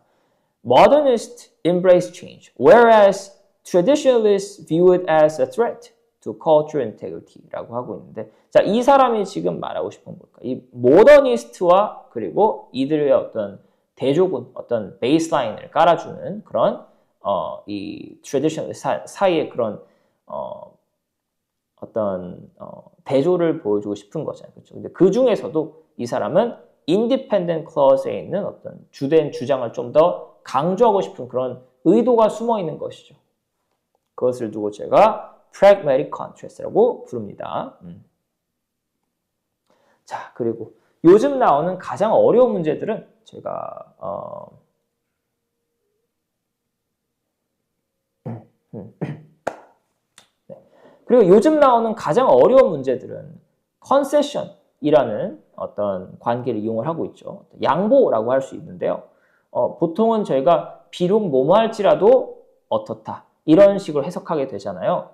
modernists embrace change, whereas traditionalists view it as a threat to cultural integrity라고 하고 있는데, 자, 이 사람이 지금 말하고 싶은 뭘까? 이 모더니스트와 그리고 이들의 어떤 대조군, 어떤 베이스라인을 깔아주는 그런 이 트래디셔널 사이의 그런 어떤 대조를 보여주고 싶은 거잖아요. 그렇죠? 근데 그 중에서도 이 사람은 인디펜던트 클러스에 있는 어떤 주된 주장을 좀 더 강조하고 싶은 그런 의도가 숨어 있는 것이죠. 그것을 두고 제가 pragmatic contrast라고 부릅니다. 자, 그리고 요즘 나오는 가장 어려운 문제들은 제가 네. 그리고 요즘 나오는 가장 어려운 문제들은 concession이라는 어떤 관계를 이용을 하고 있죠. 양보라고 할 수 있는데요. 보통은 저희가 비록 뭐뭐 할지라도 어떻다 이런 식으로 해석하게 되잖아요.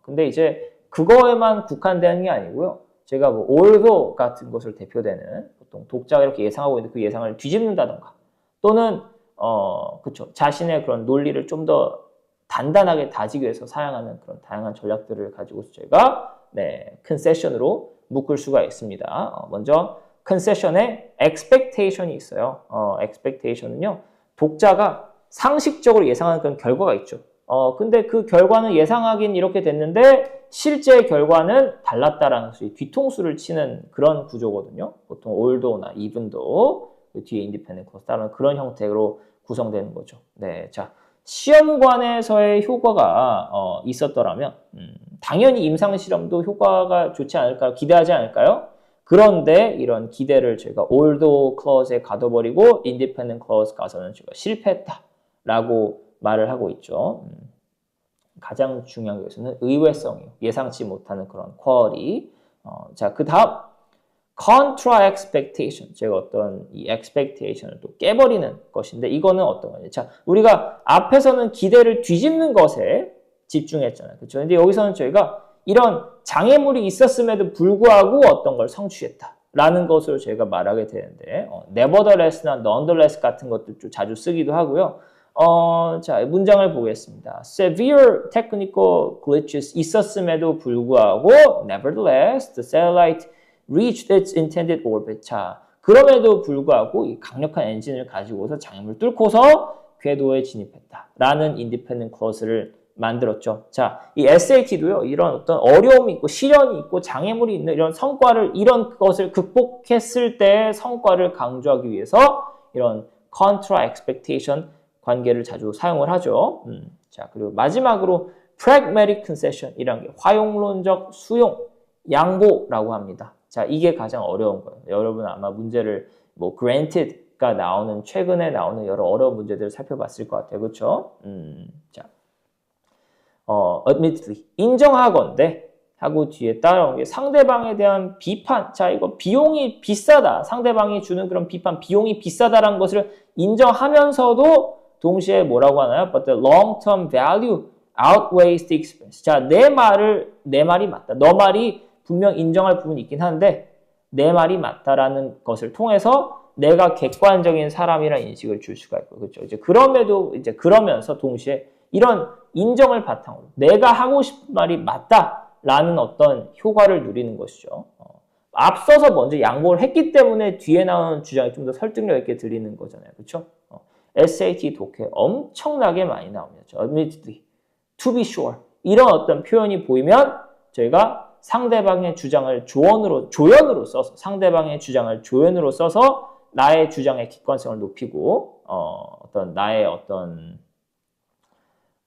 근데 이제 그거에만 국한되는 게 아니고요. 제가 뭐 although 같은 것을 대표되는 보통 독자가 이렇게 예상하고 있는데 그 예상을 뒤집는다던가 또는 그쵸, 자신의 그런 논리를 좀 더 단단하게 다지기 위해서 사용하는 그런 다양한 전략들을 가지고서 저희가 concession으로 묶을 수가 있습니다. 먼저 concession에 expectation이 있어요. expectation은요, 독자가 상식적으로 예상하는 그런 결과가 있죠. 근데 그 결과는 예상하긴 이렇게 됐는데 실제 결과는 달랐다라는 뒤통수를 치는 그런 구조거든요. 보통 although나 even도 뒤에 independent clause 따르는 그런 형태로 구성되는 거죠. 네, 자, 시험관에서의 효과가 있었더라면 당연히 임상실험도 효과가 좋지 않을까요? 기대하지 않을까요? 그런데 이런 기대를 제가 although clause에 가둬버리고 independent clause 가서는 제가 실패했다라고 말을 하고 있죠. 가장 중요한 것은 의외성이요. 예상치 못하는 그런 quality. 자, 그 다음 contra expectation. 제가 어떤 이 expectation을 또 깨버리는 것인데 이거는 어떤 거냐? 자, 우리가 앞에서는 기대를 뒤집는 것에 집중했잖아요. 그렇죠? 근데 여기서는 저희가 이런 장애물이 있었음에도 불구하고 어떤 걸 성취했다라는 것을 저희가 말하게 되는데 nevertheless나 nonetheless 같은 것도 자주 쓰기도 하고요. 자, 문장을 보겠습니다. Severe technical glitches 있었음에도 불구하고 nevertheless the satellite reached its intended orbit. 자, 그럼에도 불구하고 이 강력한 엔진을 가지고서 장애물을 뚫고서 궤도에 진입했다라는 independent clause를 만들었죠. 자, 이 SAT도요, 이런 어떤 어려움이 있고 시련이 있고 장애물이 있는 이런 성과를, 이런 것을 극복했을 때의 성과를 강조하기 위해서 이런 contra expectation 관계를 자주 사용을 하죠. 자, 그리고 마지막으로 pragmatic concession이라는 게 화용론적 수용, 양보라고 합니다. 자, 이게 가장 어려운 거예요. 여러분 아마 문제를 뭐 granted가 나오는, 최근에 나오는 여러 어려운 문제들을 살펴봤을 것 같아요. 그렇죠? 자, admittedly, 인정하건대 하고 뒤에 따라온 게 상대방에 대한 비판. 자, 이거 비용이 비싸다. 상대방이 주는 그런 비판, 비용이 비싸다라는 것을 인정하면서도 동시에 뭐라고 하나요? But the long-term value outweighs the expense. 자, 내 말이 맞다. 너 말이 분명 인정할 부분이 있긴 한데 내 말이 맞다라는 것을 통해서 내가 객관적인 사람이라는 인식을 줄 수가 있고, 그렇죠? 이제 그러면서 동시에 이런 인정을 바탕으로 내가 하고 싶은 말이 맞다라는 어떤 효과를 누리는 것이죠. 앞서서 먼저 양보를 했기 때문에 뒤에 나오는 주장이 좀 더 설득력 있게 들리는 거잖아요. 그렇죠? SAT 독해 엄청나게 많이 나옵니다. admittedly, to be sure 이런 어떤 표현이 보이면 저희가 상대방의 주장을 조연으로 써서 상대방의 주장을 조연으로 써서 나의 주장의 객관성을 높이고 나의 어떤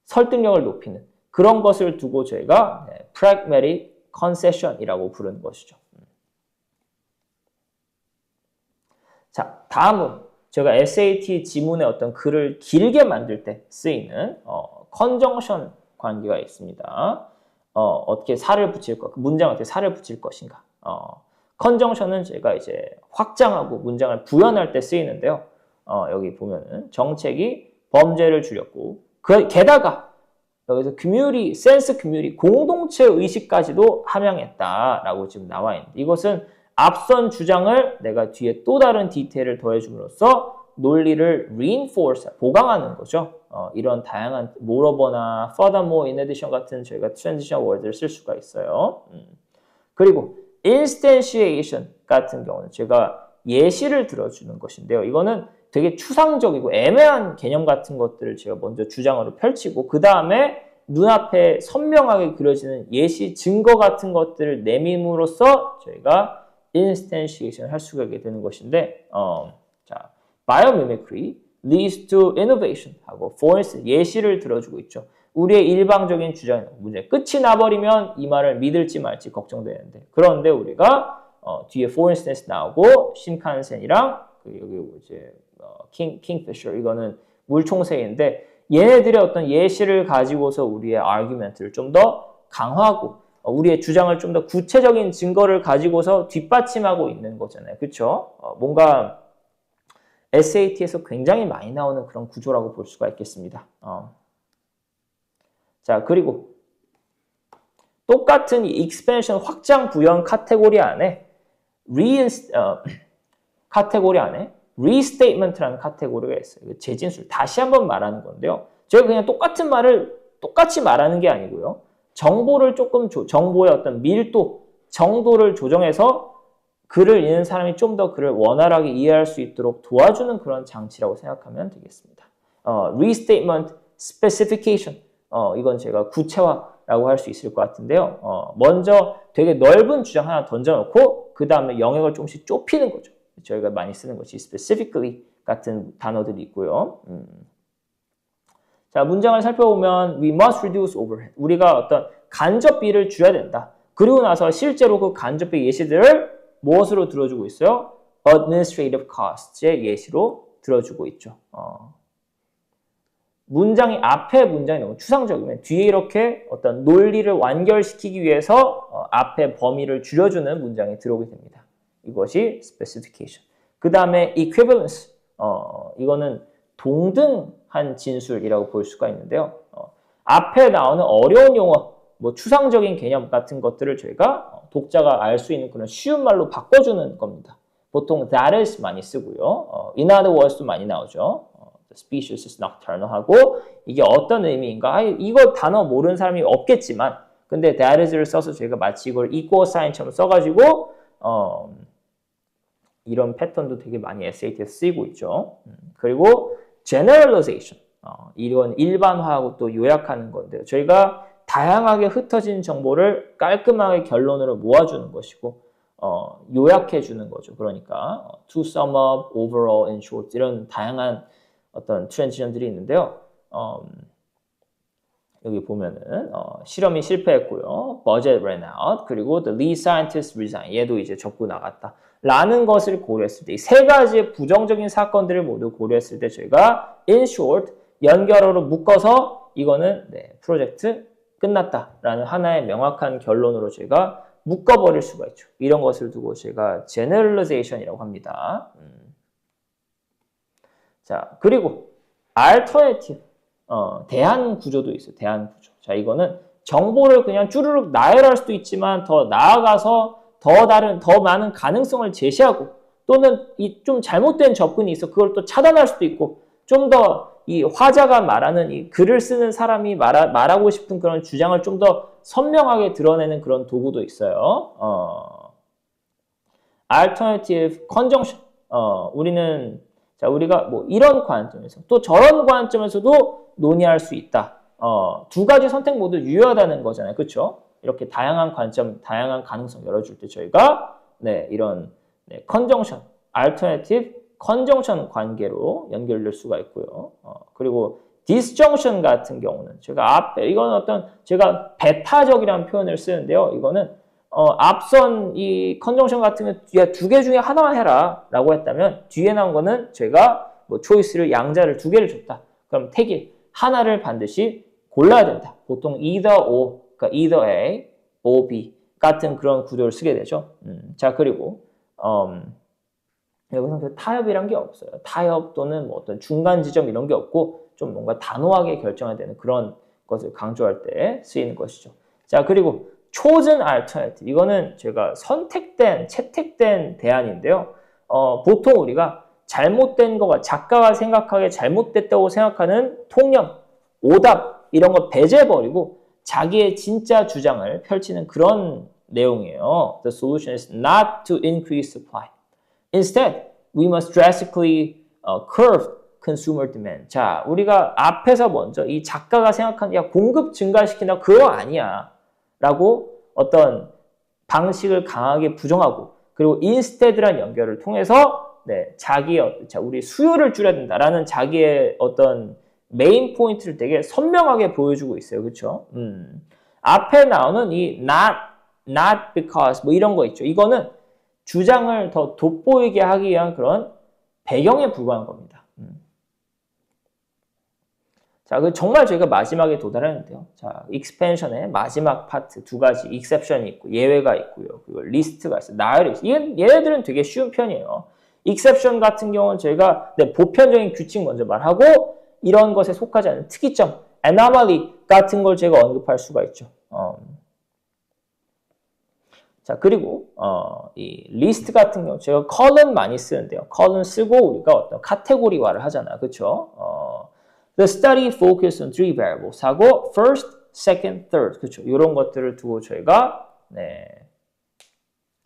설득력을 높이는 그런 것을 두고 저희가 pragmatic concession이라고 부르는 것이죠. 자, 다음은 제가 SAT 지문의 어떤 글을 길게 만들 때 쓰이는 conjunction 관계가 있습니다. 어떻게 살을 붙일 문장에 어떻게 살을 붙일 것인가. conjunction은 제가 이제 확장하고 문장을 부연할 때 쓰이는데요. 여기 보면은 정책이 범죄를 줄였고 게다가 여기서 sense community, 공동체 의식까지도 함양했다라고 지금 나와 있는데 이것은 앞선 주장을 내가 뒤에 또 다른 디테일을 더해줌으로써 논리를 reinforce, 보강하는 거죠. 이런 다양한 moreover나 furthermore, in addition 같은 저희가 transition word를 쓸 수가 있어요. 그리고 instantiation 같은 경우는 제가 예시를 들어주는 것인데요. 이거는 되게 추상적이고 애매한 개념 같은 것들을 제가 먼저 주장으로 펼치고 그 다음에 눈앞에 선명하게 그려지는 예시, 증거 같은 것들을 내밈으로써 저희가 instantiation 할 수가 있게 되는 것인데 자, biomimicry leads to innovation 하고 for instance 예시를 들어주고 있죠. 우리의 일방적인 주장이 문제 끝이 나버리면 이 말을 믿을지 말지 걱정되는데 그런데 우리가 뒤에 for instance 나오고 신칸센이랑 여기 이제 킹피셔 이거는 물총새인데 얘네들의 어떤 예시를 가지고서 우리의 argument를 좀 더 강화하고 우리의 주장을 좀 더 구체적인 증거를 가지고서 뒷받침하고 있는 거잖아요. 그렇죠? 뭔가 SAT에서 굉장히 많이 나오는 그런 구조라고 볼 수가 있겠습니다. 자, 그리고 똑같은 이 expansion 확장 부연 카테고리 안에 restatement라는 카테고리가 있어요. 재진술. 다시 한번 말하는 건데요. 제가 그냥 똑같은 말을 똑같이 말하는 게 아니고요. 정보를 정보의 어떤 밀도, 정도를 조정해서 글을 읽는 사람이 좀 더 글을 원활하게 이해할 수 있도록 도와주는 그런 장치라고 생각하면 되겠습니다. restatement, specification. 이건 제가 구체화라고 할 수 있을 것 같은데요. 먼저 되게 넓은 주장 하나 던져놓고 그 다음에 영역을 조금씩 좁히는 거죠. 저희가 많이 쓰는 것이 specifically 같은 단어들이 있고요. 자, 문장을 살펴보면 we must reduce overhead. 우리가 어떤 간접비를 줄여야 된다. 그리고 나서 실제로 그 간접비 예시들을 무엇으로 들어주고 있어요? administrative cost의 예시로 들어주고 있죠. 앞에 문장이 너무 추상적이면 뒤에 이렇게 어떤 논리를 완결시키기 위해서 앞에 범위를 줄여주는 문장이 들어오게 됩니다. 이것이 specification. 그 다음에 equivalence. 이거는 동등한 진술이라고 볼 수가 있는데요. 앞에 나오는 어려운 용어, 추상적인 개념 같은 것들을 저희가 독자가 알 수 있는 그런 쉬운 말로 바꿔주는 겁니다. 보통 that is 많이 쓰고요. in other words도 많이 나오죠. The species is nocturnal 하고 이게 어떤 의미인가? 이거 단어 모르는 사람이 없겠지만 근데 that is를 써서 저희가 마치 이걸 equal sign처럼 써가지고 이런 패턴도 되게 많이 SAT에서 쓰이고 있죠. 그리고 generalization. 이건 일반화하고 또 요약하는 건데요. 저희가 다양하게 흩어진 정보를 깔끔하게 결론으로 모아주는 것이고 요약해주는 거죠. 그러니까 to sum up, overall, in short 이런 다양한 어떤 트랜지션들이 있는데요. 여기 보면은 실험이 실패했고요. budget ran out. 그리고 the lead scientist resigned. 얘도 이제 접고 나갔다. 라는 것을 고려했을 때 이 세 가지의 부정적인 사건들을 모두 고려했을 때 저희가 in short 연결어로 묶어서 이거는 프로젝트 끝났다라는 하나의 명확한 결론으로 저희가 묶어버릴 수가 있죠. 이런 것을 두고 제가 generalization이라고 합니다. 자, 그리고 alternative, 대안 구조도 있어요. 대안 구조. 자, 이거는 정보를 그냥 쭈르륵 나열할 수도 있지만 더 나아가서 더 많은 가능성을 제시하고 또는 이 좀 잘못된 접근이 있어 그걸 또 차단할 수도 있고 좀 더 이 화자가 말하는 이 글을 쓰는 사람이 말하고 싶은 그런 주장을 좀 더 선명하게 드러내는 그런 도구도 있어요. Alternative conjunction. 우리가 뭐 이런 관점에서 또 저런 관점에서도 논의할 수 있다. 두 가지 선택 모두 유효하다는 거잖아요. 그렇죠? 이렇게 다양한 관점, 다양한 가능성 열어줄 때 저희가 이런 conjunction, alternative conjunction 관계로 연결될 수가 있고요. 그리고 disjunction 같은 경우는 이건 제가 배타적이라는 표현을 쓰는데요. 이거는 앞선 이 컨정션 같은 경우 두 개 중에 하나만 해라 라고 했다면 뒤에 나온 거는 제가 뭐 초이스를 양자를 두 개를 줬다. 그럼 택일 하나를 반드시 골라야 된다. 보통 either or, 그러니까 either A, or B 같은 그런 구조를 쓰게 되죠. 자, 그리고 여기서 타협이란 게 없어요. 타협 또는 뭐 어떤 중간 지점 이런 게 없고 좀 뭔가 단호하게 결정해야 되는 그런 것을 강조할 때 쓰이는 것이죠. 자, 그리고 chosen alternative. 이거는 제가 채택된 대안인데요. 보통 우리가 잘못된 거가 작가가 생각하기에 잘못됐다고 생각하는 통념, 오답 이런 거 배제해버리고 자기의 진짜 주장을 펼치는 그런 내용이에요. The solution is not to increase supply. Instead, we must drastically curb consumer demand. 자, 우리가 앞에서 먼저 이 작가가 생각하는 공급 증가시킨다 그거 아니야. 라고 어떤 방식을 강하게 부정하고 그리고 instead란 연결을 통해서 우리 수요를 줄여야 된다라는 자기의 어떤 메인 포인트를 되게 선명하게 보여주고 있어요. 그렇죠? 앞에 나오는 이 not because 뭐 이런 거 있죠. 이거는 주장을 더 돋보이게 하기 위한 그런 배경에 불과한 겁니다. 자, 정말 저희가 마지막에 도달하는데요. 자, 익스펜션의 마지막 파트 두 가지 익셉션이 있고 예외가 있고요. 그리고 리스트가 있어요. 나열이 있어요. 얘네들은 되게 쉬운 편이에요. 익셉션 같은 경우는 저희가 보편적인 규칙 먼저 말하고 이런 것에 속하지 않는 특이점, anomaly 같은 걸 제가 언급할 수가 있죠. 자, 그리고 이 리스트 같은 경우 제가 컬은 많이 쓰는데요. 컬은 쓰고 우리가 어떤 카테고리화를 하잖아요. 그렇죠? The study focused on three variables 하고 first, second, third. 그렇죠? 이런 것들을 두고 저희가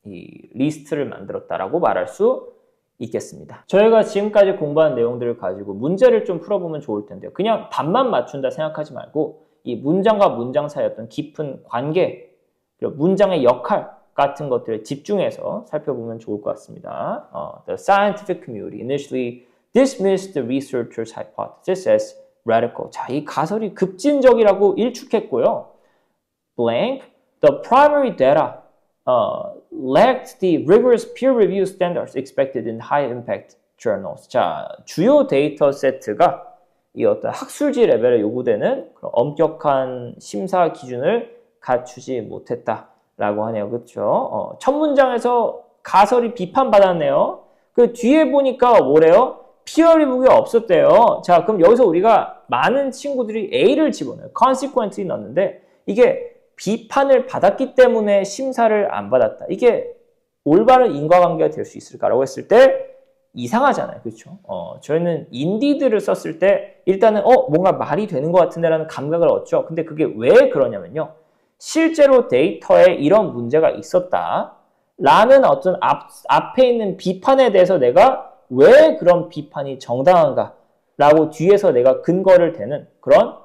이 리스트를 만들었다라고 말할 수 있겠습니다. 저희가 지금까지 공부한 내용들을 가지고 문제를 좀 풀어보면 좋을 텐데요. 그냥 답만 맞춘다 생각하지 말고 이 문장과 문장 사이의 어떤 깊은 관계, 그리고 문장의 역할 같은 것들에 집중해서 살펴보면 좋을 것 같습니다. The scientific community initially dismissed the researcher's hypothesis as radical. 자, 이 가설이 급진적이라고 일축했고요. Blank, the primary data lacked the rigorous peer review standards expected in high impact journals. 자, 주요 데이터 세트가 이 어떤 학술지 레벨에 요구되는 그런 엄격한 심사 기준을 갖추지 못했다라고 하네요. 그렇죠? 첫 문장에서 가설이 비판받았네요. 그 뒤에 보니까 뭐래요? 피어 리뷰가 없었대요. 자, 그럼 여기서 우리가 많은 친구들이 A를 집어넣어요. consequently 넣었는데 이게 비판을 받았기 때문에 심사를 안 받았다. 이게 올바른 인과관계가 될 수 있을까라고 했을 때 이상하잖아요. 그렇죠? 저희는 인디드를 썼을 때 일단은 뭔가 말이 되는 것 같은데라는 감각을 얻죠. 근데 그게 왜 그러냐면요. 실제로 데이터에 이런 문제가 있었다라는 어떤 앞에 있는 비판에 대해서 내가 왜 그런 비판이 정당한가라고 뒤에서 내가 근거를 대는 그런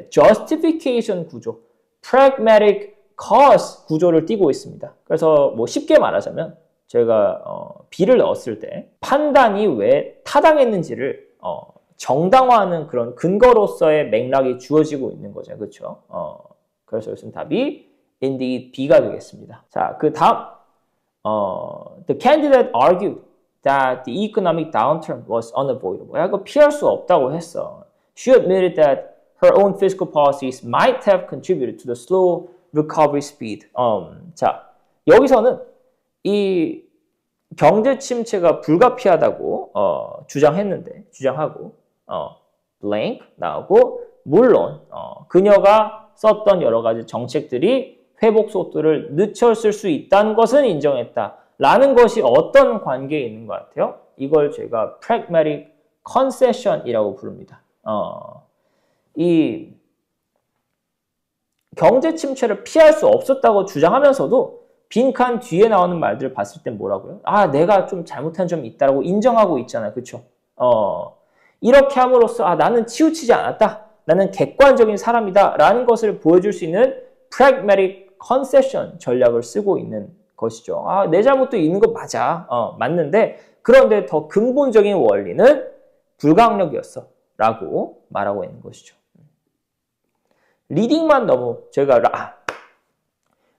justification 구조, pragmatic cause 구조를 띠고 있습니다. 그래서 뭐 쉽게 말하자면 제가 B를 넣었을 때 판단이 왜 타당했는지를 정당화하는 그런 근거로서의 맥락이 주어지고 있는 거죠. 그렇죠? 그래서 여기서는 답이 indeed B가 되겠습니다. 자, 그 다음 the candidate argued that the economic downturn was unavoidable. 이거 피할 수 없다고 했어. She admitted that her own fiscal policies might have contributed to the slow recovery speed. 자, 여기서는 이 경제 침체가 불가피하다고 주장하고 blank 나오고 물론 그녀가 썼던 여러 가지 정책들이 회복 속도를 늦췄을 수 있다는 것은 인정했다. 라는 것이 어떤 관계에 있는 것 같아요? 이걸 제가 pragmatic concession이라고 부릅니다. 이 경제 침체를 피할 수 없었다고 주장하면서도 빈칸 뒤에 나오는 말들을 봤을 땐 뭐라고요? 아, 내가 좀 잘못한 점이 있다라고 인정하고 있잖아요. 그렇죠? 이렇게 함으로써 아, 나는 치우치지 않았다. 나는 객관적인 사람이다. 라는 것을 보여줄 수 있는 pragmatic concession 전략을 쓰고 있는 것이죠. 아, 내 잘못도 있는 거 맞아. 맞는데 그런데 더 근본적인 원리는 불가항력이었어. 라고 말하고 있는 것이죠. 리딩만 너무 제가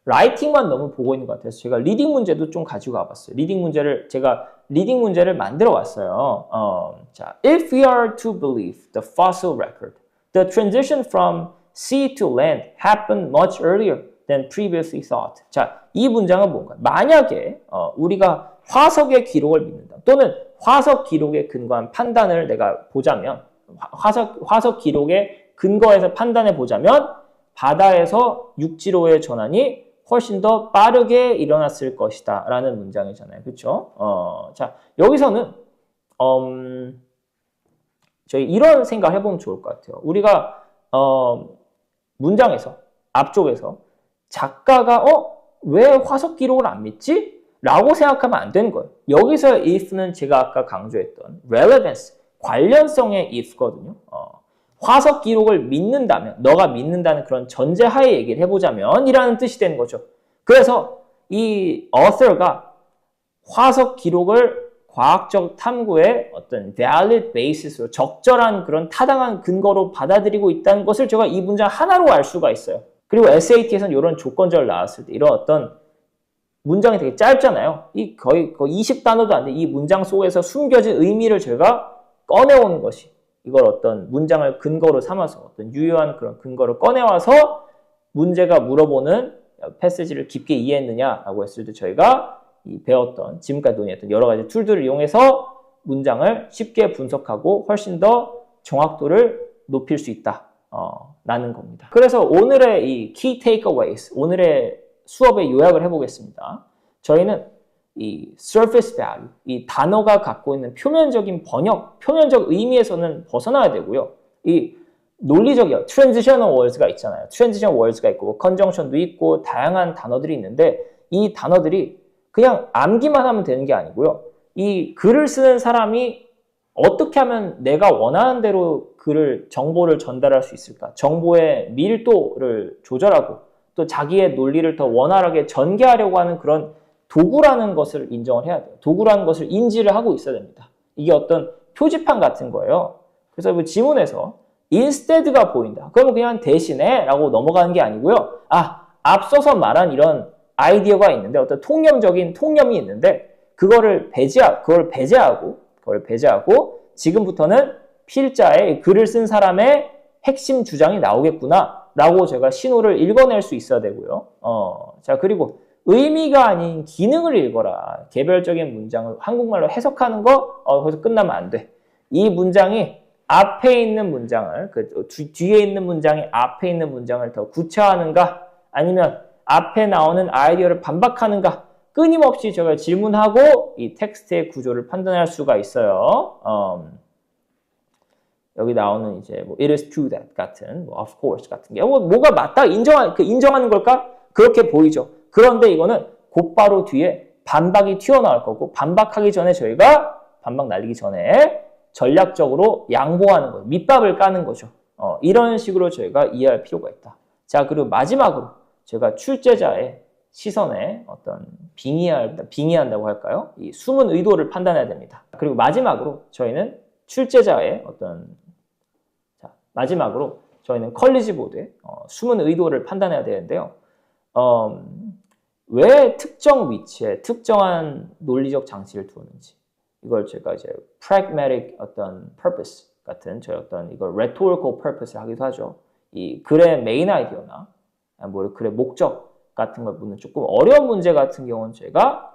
라이팅만 너무 보고 있는 것 같아서 제가 리딩 문제도 좀 가지고 와봤어요. 제가 리딩 문제를 만들어 왔어요. 자, if we are to believe the fossil record, the transition from sea to land happened much earlier than previously thought. 자, 이 문장은 뭔가요? 만약에 우리가 화석의 기록을 믿는다. 또는 화석 기록에 근거한 판단을 내가 보자면 화석 기록에 근거해서 판단해 보자면 바다에서 육지로의 전환이 훨씬 더 빠르게 일어났을 것이다 라는 문장이잖아요. 그렇죠? 자, 여기서는 저희 이런 생각 해보면 좋을 것 같아요. 우리가 문장에서 앞쪽에서 작가가 왜 화석 기록을 안 믿지? 라고 생각하면 안 되는 거예요. 여기서 if는 제가 아까 강조했던 relevance, 관련성의 if거든요. 화석 기록을 믿는다면, 너가 믿는다는 그런 전제하에 얘기를 해보자면 이라는 뜻이 되는 거죠. 그래서 이 author가 화석 기록을 과학적 탐구의 어떤 valid basis로 적절한 그런 타당한 근거로 받아들이고 있다는 것을 제가 이 문장 하나로 알 수가 있어요. 그리고 SAT에서는 이런 조건절 나왔을 때 이런 어떤 문장이 되게 짧잖아요. 거의 20단어도 안 돼. 이 문장 속에서 숨겨진 의미를 제가 꺼내오는 것이 이걸 어떤 문장을 근거로 삼아서 어떤 유효한 그런 근거를 꺼내와서 문제가 물어보는 패시지를 깊게 이해했느냐라고 했을 때 저희가 배웠던 지금까지 논의했던 여러 가지 툴들을 이용해서 문장을 쉽게 분석하고 훨씬 더 정확도를 높일 수 있다 라는 겁니다. 그래서 오늘의 이 key takeaways, 오늘의 수업의 요약을 해보겠습니다. 저희는 이 surface value, 이 단어가 갖고 있는 표면적인 번역, 표면적 의미에서는 벗어나야 되고요. 이 논리적이요. transitional words가 있잖아요. transition words가 있고 conjunction도 있고 다양한 단어들이 있는데 이 단어들이 그냥 암기만 하면 되는 게 아니고요. 이 글을 쓰는 사람이 어떻게 하면 내가 원하는 대로 정보를 전달할 수 있을까? 정보의 밀도를 조절하고 또 자기의 논리를 더 원활하게 전개하려고 하는 그런 도구라는 것을 인정을 해야 돼요. 도구라는 것을 인지를 하고 있어야 됩니다. 이게 어떤 표지판 같은 거예요. 그래서 그 지문에서 instead가 보인다. 그러면 그냥 대신에 라고 넘어가는 게 아니고요. 앞서서 말한 이런 아이디어가 있는데 어떤 통념이 있는데 그걸 배제하고 지금부터는 필자의 글을 쓴 사람의 핵심 주장이 나오겠구나 라고 제가 신호를 읽어낼 수 있어야 되고요. 자, 그리고 의미가 아닌 기능을 읽어라. 개별적인 문장을 한국말로 해석하는 거 거기서 끝나면 안 돼. 이 문장이 앞에 있는 문장을 뒤에 있는 문장이 앞에 있는 문장을 더 구체화하는가 아니면 앞에 나오는 아이디어를 반박하는가 끊임없이 제가 질문하고 이 텍스트의 구조를 판단할 수가 있어요. 여기 나오는 이제 뭐 it is true that 같은 of course 같은 게 뭐가 맞다 인정하는 걸까? 그렇게 보이죠. 그런데 이거는 곧바로 뒤에 반박이 튀어나올 거고 반박하기 전에 저희가 반박 날리기 전에 전략적으로 양보하는 거예요. 밑밥을 까는 거죠. 이런 식으로 저희가 이해할 필요가 있다. 자, 그리고 마지막으로 제가 출제자의 시선에 어떤 빙의한다고 할까요? 이 숨은 의도를 판단해야 됩니다. 그리고 마지막으로 저희는 컬리지 보드에 숨은 의도를 판단해야 되는데요. 왜 특정 위치에 특정한 논리적 장치를 두었는지 이걸 제가 이제 pragmatic 어떤 purpose 같은 저희 어떤 이걸 rhetorical purpose를 하기도 하죠. 이 글의 메인 아이디어나 뭐 글의 목적 같은 걸 묻는 조금 어려운 문제 같은 경우는 제가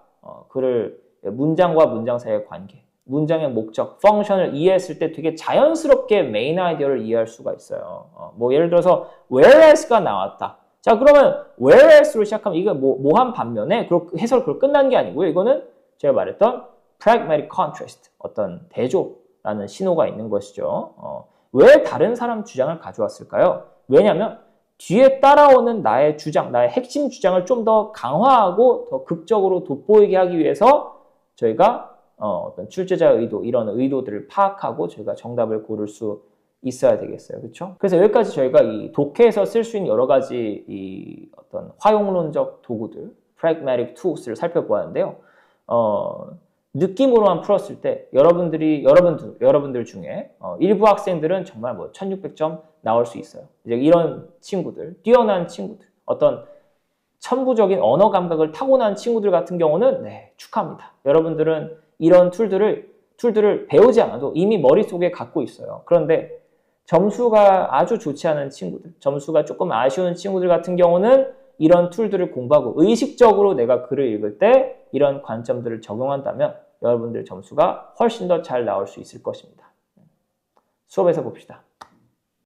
문장과 문장 사이의 관계, 문장의 목적, 펑션을 이해했을 때 되게 자연스럽게 메인 아이디어를 이해할 수가 있어요. 뭐 예를 들어서 whereas가 나왔다. 자, 그러면 whereas로 시작하면 이게 뭐한 반면에 해설 그걸 끝난 게 아니고요. 이거는 제가 말했던 pragmatic contrast, 어떤 대조라는 신호가 있는 것이죠. 왜 다른 사람 주장을 가져왔을까요? 왜냐하면 뒤에 따라오는 나의 주장, 나의 핵심 주장을 좀 더 강화하고 더 극적으로 돋보이게 하기 위해서 저희가 어떤 출제자의 의도, 이런 의도들을 파악하고 저희가 정답을 고를 수 있어야 되겠어요. 그렇죠? 그래서 여기까지 저희가 이 독해에서 쓸 수 있는 여러 가지 이 어떤 화용론적 도구들, pragmatic tools를 살펴보았는데요. 느낌으로만 풀었을 때 여러분들 중에 일부 학생들은 정말 1600점 나올 수 있어요. 이제 이런 친구들, 뛰어난 친구들, 어떤 천부적인 언어 감각을 타고난 친구들 같은 경우는 네, 축하합니다. 여러분들은 이런 툴들을 배우지 않아도 이미 머릿속에 갖고 있어요. 그런데 점수가 아주 좋지 않은 친구들, 점수가 조금 아쉬운 친구들 같은 경우는 이런 툴들을 공부하고 의식적으로 내가 글을 읽을 때 이런 관점들을 적용한다면 여러분들 점수가 훨씬 더 잘 나올 수 있을 것입니다. 수업에서 봅시다.